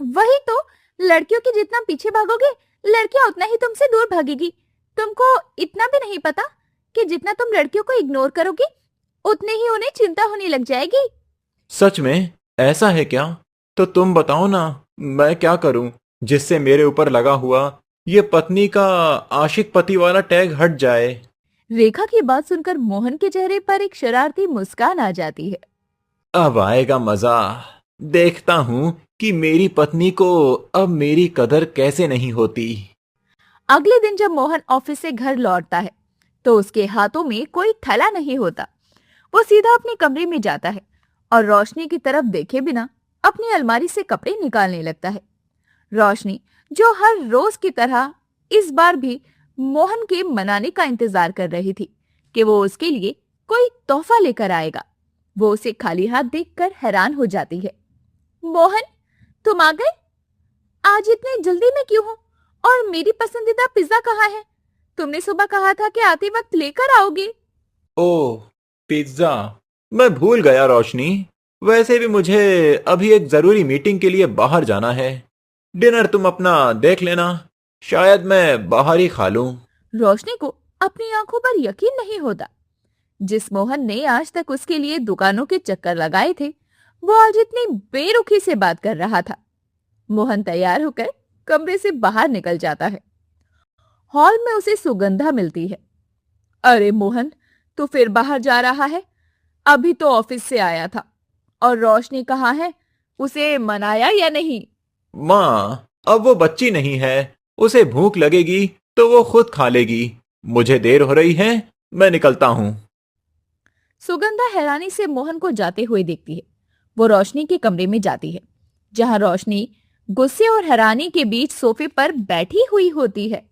वही तो, लड़कियों के जितना पीछे भागोगे, लड़कियां उतना ही तुमसे दूर भागेगी। तुमको इतना भी नहीं पता कि जितना तुम लड़कियों को इग्नोर करोगी, उतने ही उन्हें चिंता होने लग जाएगी। सच में ऐसा है क्या? तो तुम बताओ ना, मैं क्या करूं जिससे मेरे ऊपर लगा हुआ ये पत्नी का आशिक पति वाला टैग हट जाए। रेखा की बात सुनकर मोहन के चेहरे पर एक शरारती मुस्कान आ जाती है। अब आएगा मजा। देखता हूं कि मेरी पत्नी को अब मेरी कदर कैसे नहीं होती। अगले दिन जब मोहन ऑफिस से घर लौटता है, तो उसके हाथों में कोई थैला नहीं होता। वो सीधा अपने कमरे में जाता है और रोशनी की तरफ देखे बिना अपनी अलमारी से कपड़े निकालने लगता है। रोशनी, जो हर रोज की तरह इस बार भी मोहन के मनाने का इंतजार कर रही थी कि वो उसके लिए कोई तोहफा लेकर आएगा, वो उसे खाली हाथ देखकर हैरान हो जाती है। मोहन, तुम आ गए? आज इतने जल्दी में क्यों हो? और मेरी पसंदीदा पिज्जा कहाँ है? तुमने सुबह कहा था कि आते वक्त लेकर आओगे। ओह, पिज्जा! मैं भूल गया रोशनी। वैसे भी मुझे अभी एक जरूरी मीटिंग के लिए बाहर जाना है। डिनर तुम अपना देख लेना, शायद मैं बाहर ही खा लूं। रोशनी को अपनी आंखों पर यकीन नहीं होता। जिस मोहन ने आज तक उसके लिए दुकानों के चक्कर लगाए थे, वो आज इतनी बेरुखी से बात कर रहा था। मोहन तैयार होकर कमरे से बाहर निकल जाता है। हॉल में उसे सुगंधा मिलती है। अरे मोहन, तू फिर बाहर जा रहा है? अभी तो ऑफिस से आया था। और रोशनी कहाँ है? उसे मनाया या नहीं? माँ, अब वो बच्ची नहीं है। उसे भूख लगेगी तो वो खुद खा लेगी। मुझे देर हो रही है, मैं निकलता हूँ। सुगंधा हैरानी से मोहन को जाते हुए देखती है। वो रोशनी के कमरे में जाती है, जहां रोशनी गुस्से और हैरानी के बीच सोफे पर बैठी हुई होती है।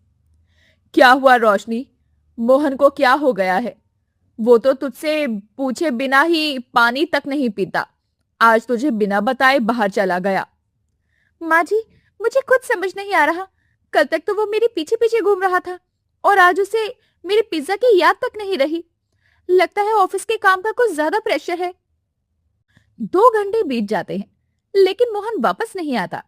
क्या हुआ रोशनी? मोहन को क्या हो गया है? वो तो तुझसे पूछे बिना ही पानी तक नहीं पीता। आज तुझे बिना बताए बाहर चला गया। माँ जी, मुझे खुद समझ नहीं आ रहा। कल तक तो वो मेरे पीछे पीछे घूम रहा था, और आज उसे मेरे पिज्जा की याद तक नहीं रही। लगता है ऑफिस के काम का कुछ ज्यादा प्रेशर है। 2 घंटे बीत जाते हैं, लेकिन मोहन वापस नहीं आता।